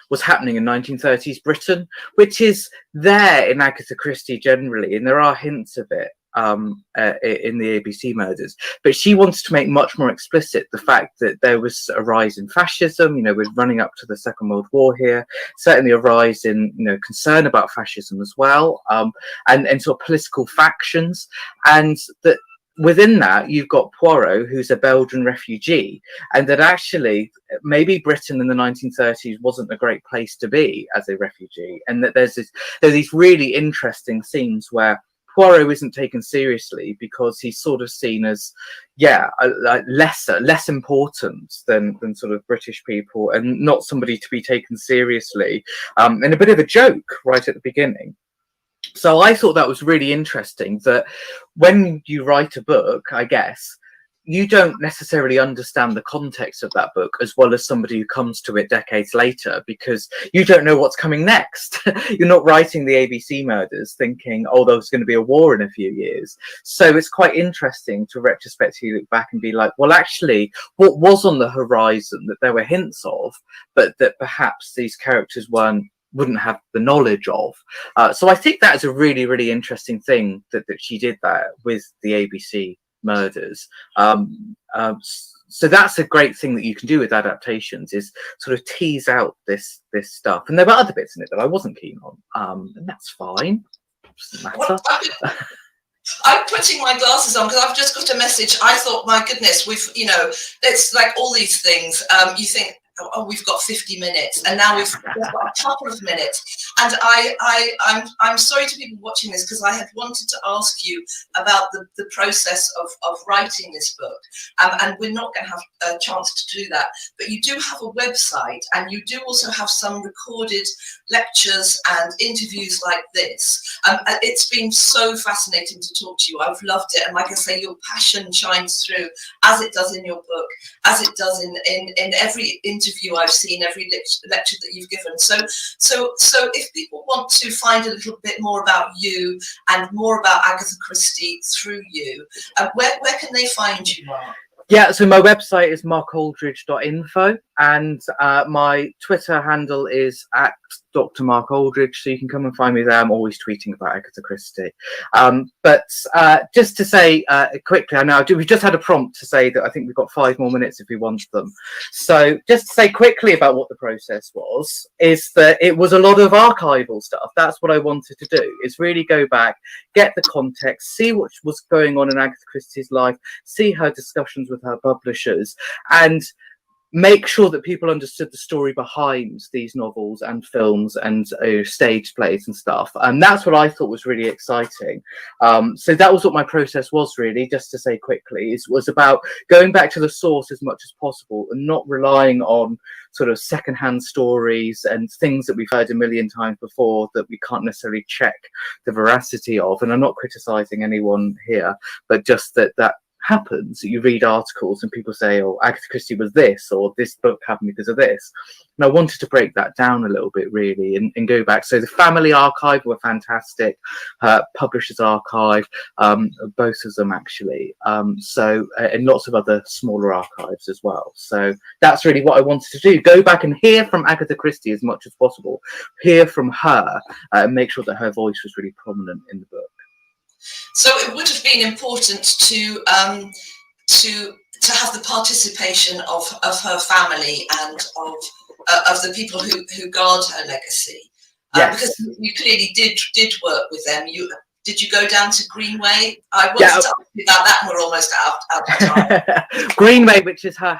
was happening in 1930s Britain, which is there in Agatha Christie generally, and there are hints of it in the ABC murders. But she wanted to make much more explicit the fact that there was a rise in fascism. You know, we're running up to the Second World War here. Certainly a rise in, you know, concern about fascism as well, and sort of political factions, and that. Within that, you've got Poirot, who's a Belgian refugee, and that actually maybe Britain in the 1930s wasn't a great place to be as a refugee, and that there's these really interesting scenes where Poirot isn't taken seriously because he's sort of seen as, less important than sort of British people, and not somebody to be taken seriously, and a bit of a joke right at the beginning. So I thought that was really interesting, that when you write a book, I guess, you don't necessarily understand the context of that book as well as somebody who comes to it decades later, because you don't know what's coming next. You're not writing the ABC murders thinking, oh, there's going to be a war in a few years. So it's quite interesting to retrospectively look back and be like, well, actually, what was on the horizon that there were hints of, but that perhaps these characters wouldn't have the knowledge of. So I think that is a really, really interesting thing that she did that with the ABC murders. So that's a great thing that you can do with adaptations, is sort of tease out this stuff. And there were other bits in it that I wasn't keen on, and that's fine. Doesn't matter. I'm putting my glasses on because I've just got a message. I thought, my goodness, it's like all these things. You think, oh, we've got 50 minutes, and now we've got a couple of minutes. And I'm sorry to people watching this, because I had wanted to ask you about the process of writing this book, and we're not going to have a chance to do that. But you do have a website, and you do also have some recorded lectures and interviews like this. It's been so fascinating to talk to you. I've loved it, and like I say, your passion shines through, as it does in your book, as it does in every interview I've seen, every lecture that you've given. So if people want to find a little bit more about you and more about Agatha Christie through you, where can they find you, Mark? Yeah, so my website is markaldridge.info, and my Twitter handle is @Dr. Mark Aldridge, so you can come and find me there. I'm always tweeting about Agatha Christie. But just to say quickly, I know we just had a prompt to say that I think we've got 5 more minutes if we want them. So just to say quickly about what the process was, is that it was a lot of archival stuff. That's what I wanted to do, is really go back, get the context, see what was going on in Agatha Christie's life, see her discussions with her publishers, and make sure that people understood the story behind these novels and films and stage plays and stuff. And that's what I thought was really exciting. So that was what my process was, really, just to say quickly. It was about going back to the source as much as possible and not relying on sort of secondhand stories and things that we've heard a million times before that we can't necessarily check the veracity of. And I'm not criticizing anyone here, but just that happens. You read articles and people say, oh, Agatha Christie was this, or this book happened because of this. And I wanted to break that down a little bit, really, and go back. So the family archive were fantastic, publishers archive, both of them actually, and lots of other smaller archives as well. So that's really what I wanted to do, go back and hear from Agatha Christie as much as possible, hear from her, and make sure that her voice was really prominent in the book. So it would have been important to have the participation of her family and of the people who guard her legacy, yes. Because you clearly did work with them. Did you go down to Greenway? I wanted to ask you about that, and we're almost out of time. Greenway, which is her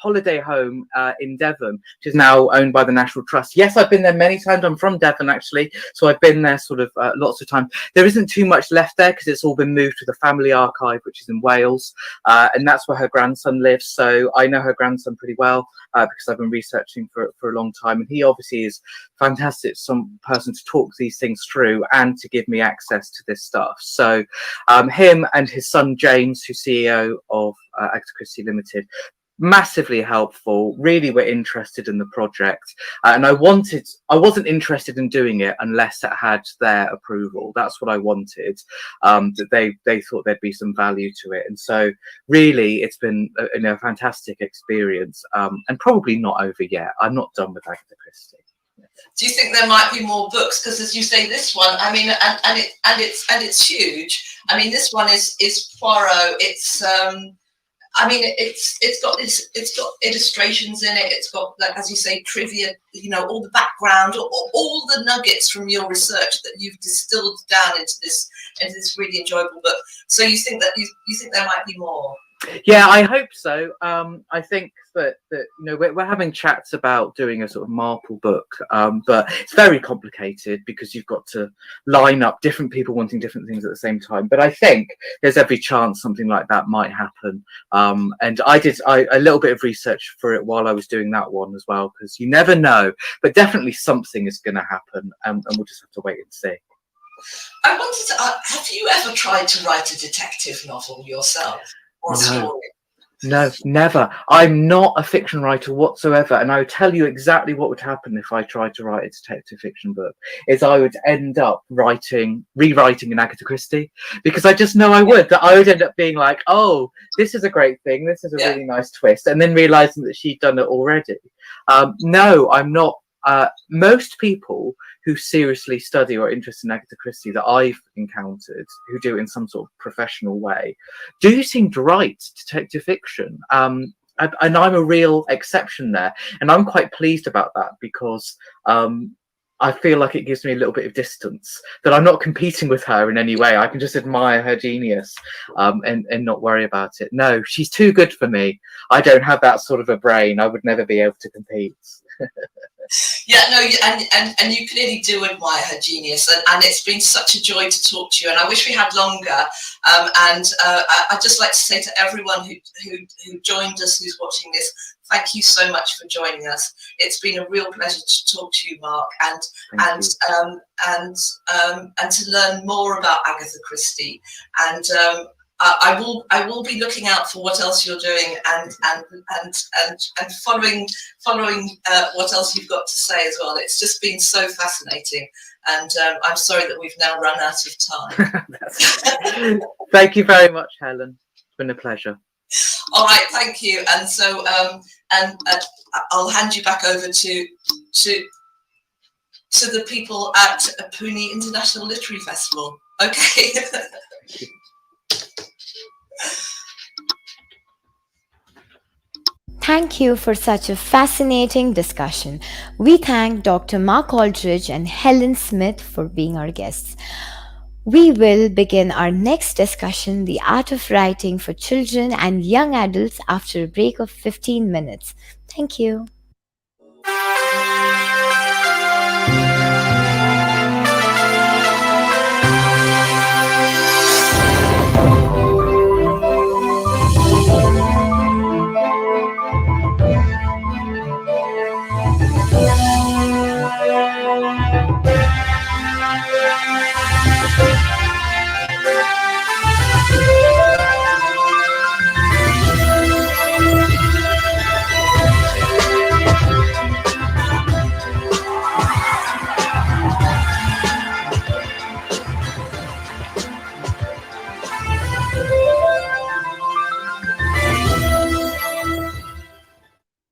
holiday home in Devon, which is now owned by the National Trust. Yes, I've been there many times. I'm from Devon, actually, so I've been there sort of lots of times. There isn't too much left there because it's all been moved to the family archive, which is in Wales, and that's where her grandson lives. So I know her grandson pretty well. because I've been researching for a long time, and he obviously is fantastic, some person to talk these things through and to give me access to this stuff. So him and his son James, who's CEO of Agatha Christie Limited, massively helpful, really were interested in the project, and I wasn't interested in doing it unless it had their approval. That's what I wanted, that they thought there'd be some value to it. And so really it's been a fantastic experience, and probably not over yet. I'm not done with Agatha Christie. Do you think there might be more books? Because as you say, this one, I mean, and it's huge. I mean, this one is Poirot. It's I mean, it's got illustrations in it. It's got, like, as you say, trivia. You know, all the background, all the nuggets from your research that you've distilled down into this really enjoyable book. So you think that you think there might be more? Yeah, I hope so. I think that you know, we're having chats about doing a sort of Marple book, but it's very complicated because you've got to line up different people wanting different things at the same time. But I think there's every chance something like that might happen. And I did a little bit of research for it while I was doing that one as well, because you never know. But definitely something is going to happen, and we'll just have to wait and see. I wanted to have you ever tried to write a detective novel yourself? Or story? No, never. I'm not a fiction writer whatsoever, and I would tell you exactly what would happen if I tried to write a detective fiction book. Is I would end up rewriting an Agatha Christie, because I just know I would. That I would end up being like, oh, this is a great thing, this is a really nice twist, and then realizing that she'd done it already. No, I'm not. Most people who seriously study or are interested in Agatha Christie that I've encountered, who do it in some sort of professional way, do seem to write detective fiction. And I'm a real exception there. And I'm quite pleased about that, because I feel like it gives me a little bit of distance, that I'm not competing with her in any way. I can just admire her genius, and not worry about it. No, she's too good for me. I don't have that sort of a brain. I would never be able to compete. Yeah, no, and you clearly do admire her genius, and it's been such a joy to talk to you. And I wish we had longer. I'd just like to say to everyone who joined us, who's watching this, thank you so much for joining us. It's been a real pleasure to talk to you, Mark, and to learn more about Agatha Christie. And I will be looking out for what else you're doing, and following what else you've got to say as well. It's just been so fascinating, and I'm sorry that we've now run out of time. Thank you very much, Helen. It's been a pleasure. All right, thank you. And so I'll hand you back over to the people at Pune International Literary Festival. Okay. Thank you for such a fascinating discussion. We thank Dr. Mark Aldridge and Helen Smith for being our guests. We will begin our next discussion, The Art of Writing for Children and Young Adults, after a break of 15 minutes. Thank you.